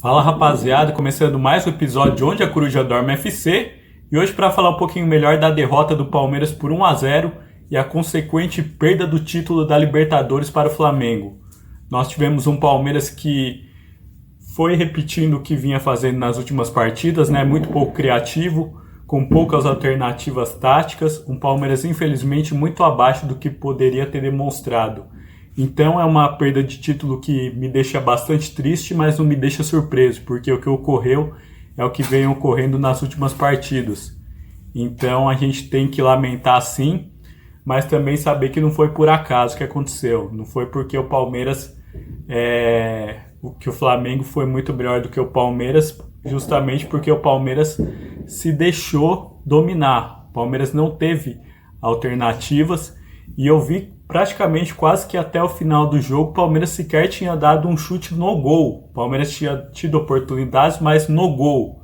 Fala rapaziada, começando mais um episódio de Onde a Coruja Dorme FC e hoje para falar um pouquinho melhor da derrota do Palmeiras por 1-0 e a consequente perda do título da Libertadores para o Flamengo. Nós tivemos um Palmeiras que foi repetindo o que vinha fazendo nas últimas partidas, né? Muito pouco criativo, com poucas alternativas táticas, um Palmeiras infelizmente muito abaixo do que poderia ter demonstrado. Então é uma perda de título que me deixa bastante triste, mas não me deixa surpreso, porque o que ocorreu é o que vem ocorrendo nas últimas partidas. Então a gente tem que lamentar sim, mas também saber que não foi por acaso que aconteceu. Não foi porque o Palmeiras, que o Flamengo foi muito melhor do que o Palmeiras, justamente porque o Palmeiras se deixou dominar. O Palmeiras não teve alternativas e eu vi praticamente quase que até o final do jogo, o Palmeiras sequer tinha dado um chute no gol. O Palmeiras tinha tido oportunidades, mas no gol,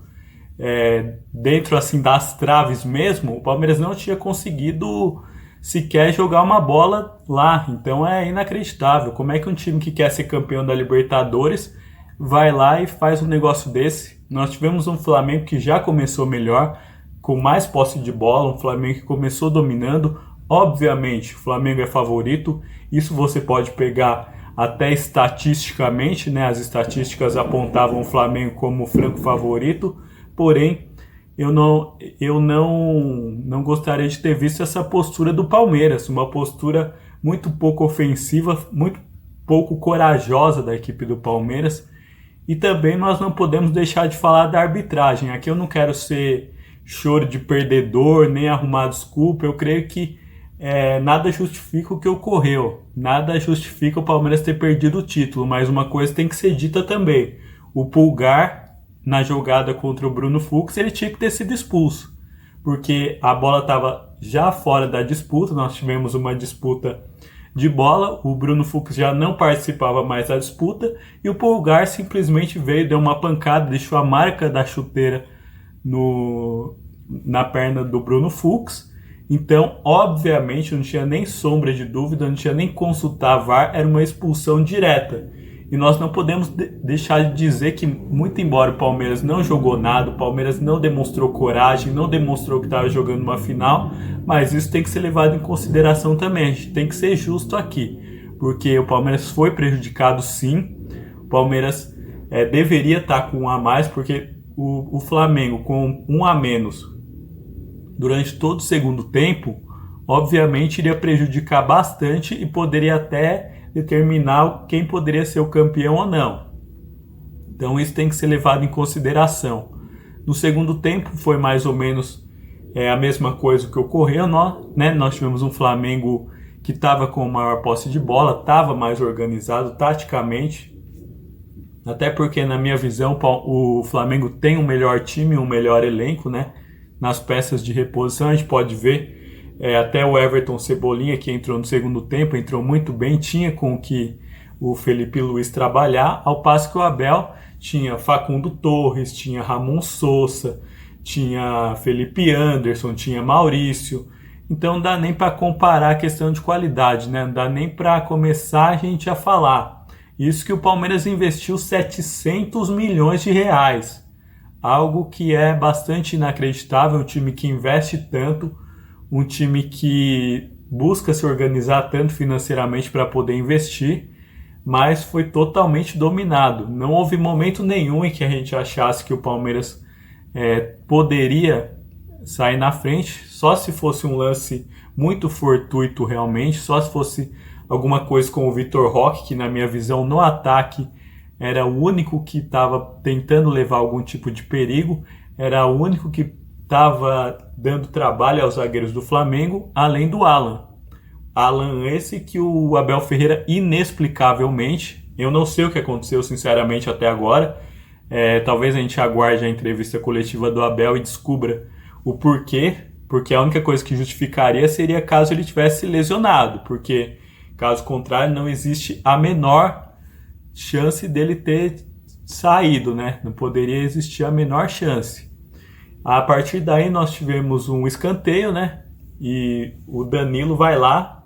dentro assim das traves mesmo, o Palmeiras não tinha conseguido sequer jogar uma bola lá. Então é inacreditável. Como é que um time que quer ser campeão da Libertadores vai lá e faz um negócio desse? Nós tivemos um Flamengo que já começou melhor, com mais posse de bola, um Flamengo que começou dominando. Obviamente, o Flamengo é favorito, isso você pode pegar até estatisticamente, né? As estatísticas apontavam o Flamengo como o franco favorito, porém, eu não gostaria de ter visto essa postura do Palmeiras, uma postura muito pouco ofensiva, muito pouco corajosa da equipe do Palmeiras, e também nós não podemos deixar de falar da arbitragem. Aqui eu não quero ser choro de perdedor, nem arrumar desculpa, eu creio que nada justifica o que ocorreu, nada justifica o Palmeiras ter perdido o título, mas uma coisa tem que ser dita também: o Pulgar, na jogada contra o Bruno Fux, ele tinha que ter sido expulso, porque a bola estava já fora da disputa, nós tivemos uma disputa de bola, o Bruno Fux já não participava mais da disputa, e o Pulgar simplesmente veio, deu uma pancada, deixou a marca da chuteira na perna do Bruno Fux. Então, obviamente, não tinha nem sombra de dúvida, não tinha nem consultar a VAR, era uma expulsão direta. E nós não podemos deixar de dizer que, muito embora o Palmeiras não jogou nada, o Palmeiras não demonstrou coragem, não demonstrou que estava jogando uma final, mas isso tem que ser levado em consideração também, a gente tem que ser justo aqui, porque o Palmeiras foi prejudicado sim, o Palmeiras deveria estar com um a mais, porque o Flamengo com um a menos durante todo o segundo tempo, obviamente iria prejudicar bastante e poderia até determinar quem poderia ser o campeão ou não. Então isso tem que ser levado em consideração. No segundo tempo foi mais ou menos a mesma coisa que ocorreu, nós tivemos um Flamengo que estava com maior posse de bola, estava mais organizado taticamente, até porque na minha visão o Flamengo tem um melhor time, um melhor elenco, né? Nas peças de reposição a gente pode ver até o Everton Cebolinha, que entrou no segundo tempo, entrou muito bem, tinha com que o Felipe Luiz trabalhar, ao passo que o Abel tinha Facundo Torres, tinha Ramon Sousa, tinha Felipe Anderson, tinha Maurício. Então não dá nem para comparar a questão de qualidade, né? Não dá nem para começar a gente a falar. Isso que o Palmeiras investiu 700 milhões de reais. Algo que é bastante inacreditável, um time que investe tanto, um time que busca se organizar tanto financeiramente para poder investir, mas foi totalmente dominado. Não houve momento nenhum em que a gente achasse que o Palmeiras poderia sair na frente, só se fosse um lance muito fortuito realmente, só se fosse alguma coisa com o Vitor Roque, que na minha visão no ataque era o único que estava tentando levar algum tipo de perigo, era o único que estava dando trabalho aos zagueiros do Flamengo, além do Alan. Alan esse que o Abel Ferreira, inexplicavelmente, eu não sei o que aconteceu sinceramente até agora, talvez a gente aguarde a entrevista coletiva do Abel e descubra o porquê, porque a única coisa que justificaria seria caso ele tivesse lesionado, porque caso contrário não existe a menor chance dele ter saído, né? Não poderia existir a menor chance. A partir daí nós tivemos um escanteio, né? E o Danilo vai lá,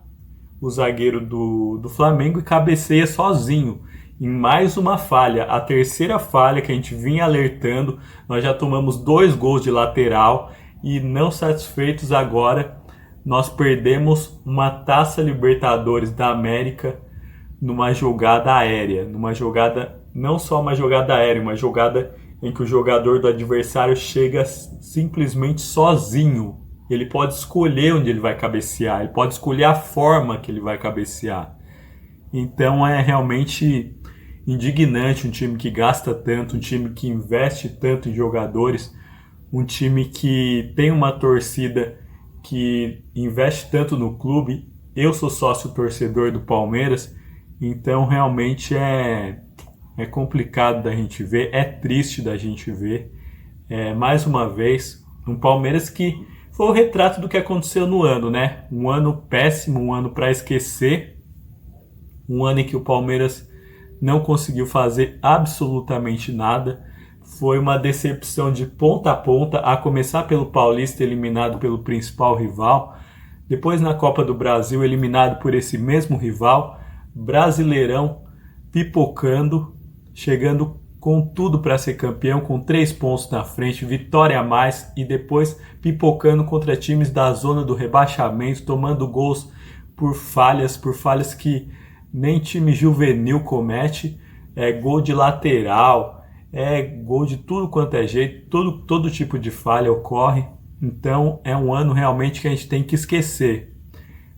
o zagueiro do Flamengo, e cabeceia sozinho. em mais uma falha, a terceira falha que a gente vinha alertando. Nós já tomamos 2 gols de lateral e, não satisfeitos agora, nós perdemos uma Taça Libertadores da América numa jogada aérea, numa jogada, não só uma jogada aérea, uma jogada em que o jogador do adversário chega simplesmente sozinho. Ele pode escolher onde ele vai cabecear, ele pode escolher a forma que ele vai cabecear. Então é realmente indignante um time que gasta tanto, um time que investe tanto em jogadores, um time que tem uma torcida que investe tanto no clube. Eu sou sócio torcedor do Palmeiras, então realmente é complicado da gente ver, é triste da gente ver. Mais uma vez, um Palmeiras que foi o retrato do que aconteceu no ano, né? Um ano péssimo, um ano para esquecer, um ano em que o Palmeiras não conseguiu fazer absolutamente nada. Foi uma decepção de ponta a ponta, a começar pelo Paulista, eliminado pelo principal rival. Depois, na Copa do Brasil, eliminado por esse mesmo rival. Brasileirão pipocando, chegando com tudo para ser campeão, com 3 pontos na frente, vitória a mais, e depois pipocando contra times da zona do rebaixamento, tomando gols por falhas que nem time juvenil comete. Gol de lateral, gol de tudo quanto é jeito, todo tipo de falha ocorre. Então é um ano realmente que a gente tem que esquecer.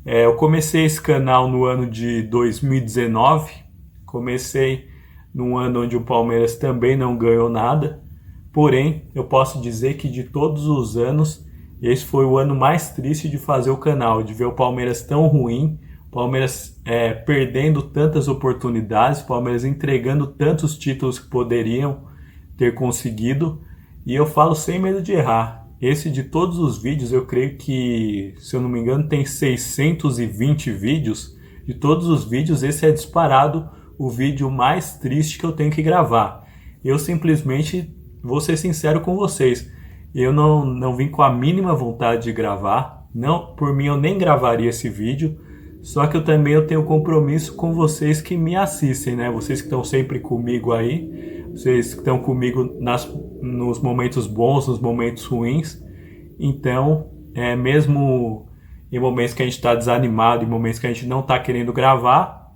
Eu comecei esse canal no ano de 2019, comecei num ano onde o Palmeiras também não ganhou nada, porém eu posso dizer que de todos os anos, esse foi o ano mais triste de fazer o canal, de ver o Palmeiras tão ruim, o Palmeiras perdendo tantas oportunidades, o Palmeiras entregando tantos títulos que poderiam ter conseguido, e eu falo sem medo de errar. Esse de todos os vídeos, eu creio que, se eu não me engano, tem 620 vídeos. De todos os vídeos, esse é disparado o vídeo mais triste que eu tenho que gravar. Eu simplesmente vou ser sincero com vocês. Eu não vim com a mínima vontade de gravar. Não, por mim eu nem gravaria esse vídeo. Só que eu tenho compromisso com vocês que me assistem, né? Vocês que estão sempre comigo aí. Vocês que estão comigo nos momentos bons, nos momentos ruins. Então, mesmo em momentos que a gente está desanimado, em momentos que a gente não está querendo gravar,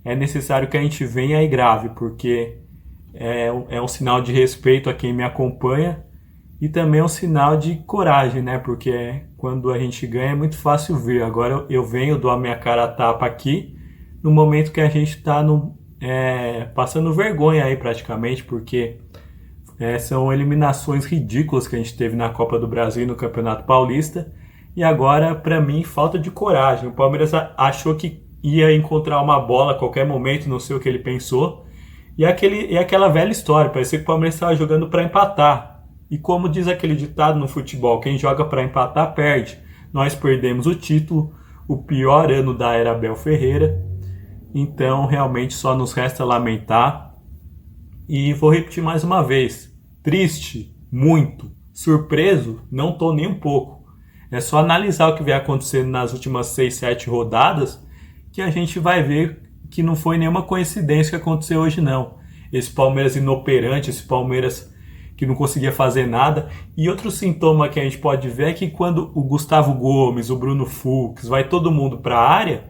é necessário que a gente venha e grave, porque é um sinal de respeito a quem me acompanha e também é um sinal de coragem, né? Porque quando a gente ganha é muito fácil ver. Agora eu venho, dou a minha cara a tapa aqui, no momento que a gente está passando vergonha aí praticamente, porque são eliminações ridículas que a gente teve na Copa do Brasil e no Campeonato Paulista. E agora, para mim, falta de coragem. O Palmeiras achou que ia encontrar uma bola a qualquer momento, não sei o que ele pensou. E aquela velha história, parecia que o Palmeiras estava jogando para empatar. E como diz aquele ditado no futebol, quem joga para empatar perde. Nós perdemos o título, o pior ano da era Abel Ferreira. Então, realmente, só nos resta lamentar. E vou repetir mais uma vez. Triste, muito. Surpreso, não estou nem um pouco. É só analisar o que vem acontecendo nas últimas 6, 7 rodadas que a gente vai ver que não foi nenhuma coincidência que aconteceu hoje, não. Esse Palmeiras inoperante, esse Palmeiras que não conseguia fazer nada. E outro sintoma que a gente pode ver é que quando o Gustavo Gomes, o Bruno Fux, vai todo mundo para a área,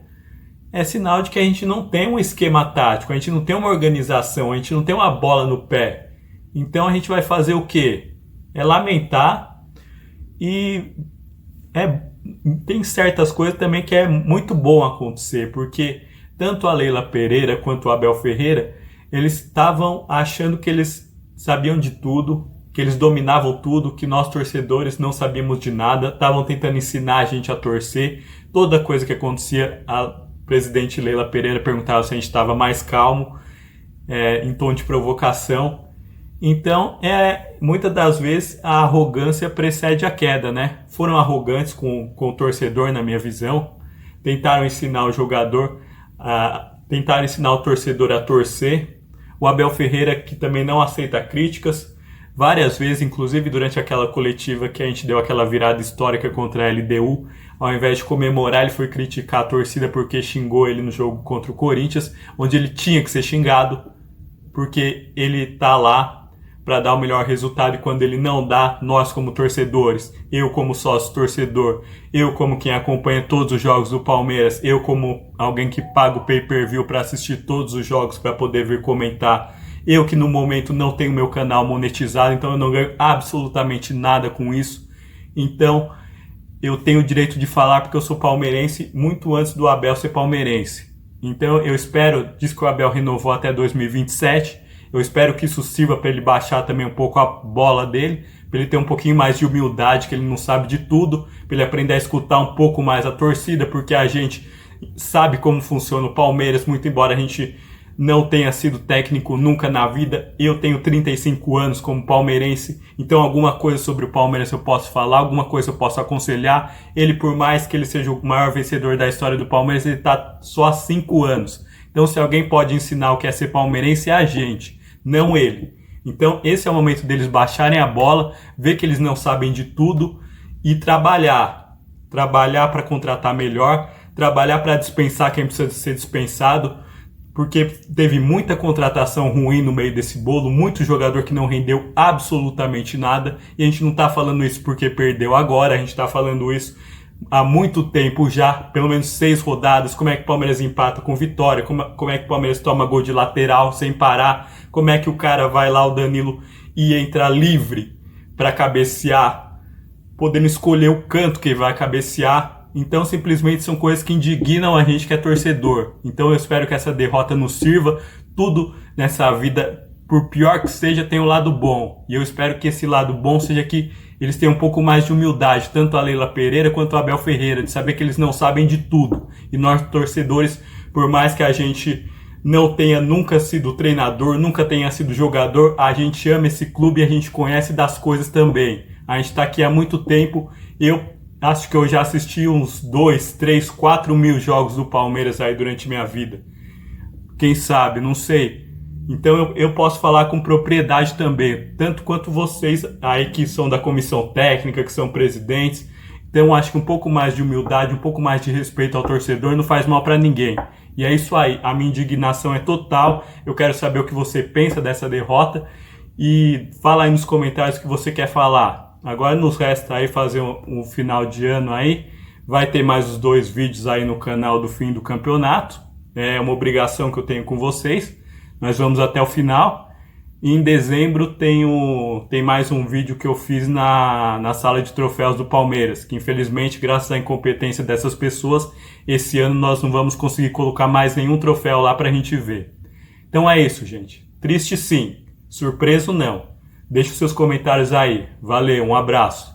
é sinal de que a gente não tem um esquema tático, a gente não tem uma organização, a gente não tem uma bola no pé. Então a gente vai fazer o quê? É lamentar. E tem certas coisas também que é muito bom acontecer, porque tanto a Leila Pereira quanto o Abel Ferreira, eles estavam achando que eles sabiam de tudo, que eles dominavam tudo, que nós torcedores não sabíamos de nada, estavam tentando ensinar a gente a torcer. Toda coisa que acontecia, a presidente Leila Pereira perguntava se a gente estava mais calmo, em tom de provocação. Então, muitas das vezes, a arrogância precede a queda, né? Foram arrogantes com o torcedor, na minha visão. Tentaram ensinar o jogador, tentaram ensinar o torcedor a torcer. O Abel Ferreira, que também não aceita críticas, várias vezes, inclusive durante aquela coletiva que a gente deu aquela virada histórica contra a LDU, ao invés de comemorar, ele foi criticar a torcida porque xingou ele no jogo contra o Corinthians, onde ele tinha que ser xingado, porque ele tá lá para dar o melhor resultado, e quando ele não dá, nós como torcedores, eu como sócio torcedor, eu como quem acompanha todos os jogos do Palmeiras, eu como alguém que paga o pay-per-view para assistir todos os jogos para poder vir comentar, eu que no momento não tenho meu canal monetizado, então eu não ganho absolutamente nada com isso. Então eu tenho o direito de falar porque eu sou palmeirense muito antes do Abel ser palmeirense. Então eu espero, diz que o Abel renovou até 2027, eu espero que isso sirva para ele baixar também um pouco a bola dele, para ele ter um pouquinho mais de humildade, que ele não sabe de tudo, para ele aprender a escutar um pouco mais a torcida, porque a gente sabe como funciona o Palmeiras, muito embora a gente não tenha sido técnico nunca na vida. Eu tenho 35 anos como palmeirense, então alguma coisa sobre o Palmeiras eu posso falar, alguma coisa eu posso aconselhar. Ele, por mais que ele seja o maior vencedor da história do Palmeiras, ele está só há 5 anos. Então se alguém pode ensinar o que é ser palmeirense é a gente, não ele. Então esse é o momento deles baixarem a bola, ver que eles não sabem de tudo e trabalhar para contratar melhor, trabalhar para dispensar quem precisa ser dispensado, porque teve muita contratação ruim no meio desse bolo, muito jogador que não rendeu absolutamente nada, e a gente não está falando isso porque perdeu agora, a gente está falando isso há muito tempo já, pelo menos 6 rodadas. Como é que o Palmeiras empata com Vitória, como é que o Palmeiras toma gol de lateral sem parar, como é que o cara vai lá, o Danilo, e entra livre para cabecear, podendo escolher o canto que ele vai cabecear. Então simplesmente são coisas que indignam a gente que é torcedor. Então eu espero que essa derrota nos sirva. Tudo nessa vida, por pior que seja, tem um lado bom, e eu espero que esse lado bom seja que eles tenham um pouco mais de humildade, tanto a Leila Pereira quanto o Abel Ferreira, de saber que eles não sabem de tudo. E nós, torcedores, por mais que a gente não tenha nunca sido treinador, nunca tenha sido jogador, a gente ama esse clube e a gente conhece das coisas também. A gente está aqui há muito tempo. Eu acho que eu já assisti uns 2, 3, 4 mil jogos do Palmeiras aí durante minha vida. Quem sabe, não sei. Então eu posso falar com propriedade também, tanto quanto vocês aí que são da comissão técnica, que são presidentes. Então acho que um pouco mais de humildade, um pouco mais de respeito ao torcedor não faz mal para ninguém. E é isso aí, a minha indignação é total. Eu quero saber o que você pensa dessa derrota e fala aí nos comentários o que você quer falar. Agora nos resta aí fazer um final de ano aí. Vai ter mais os 2 vídeos aí no canal do fim do campeonato. É uma obrigação que eu tenho com vocês. Nós vamos até o final. E em dezembro tem mais um vídeo que eu fiz na sala de troféus do Palmeiras, que infelizmente, graças à incompetência dessas pessoas, esse ano nós não vamos conseguir colocar mais nenhum troféu lá pra gente ver. Então é isso, gente. Triste sim, surpreso não. Deixe os seus comentários aí. Valeu, um abraço.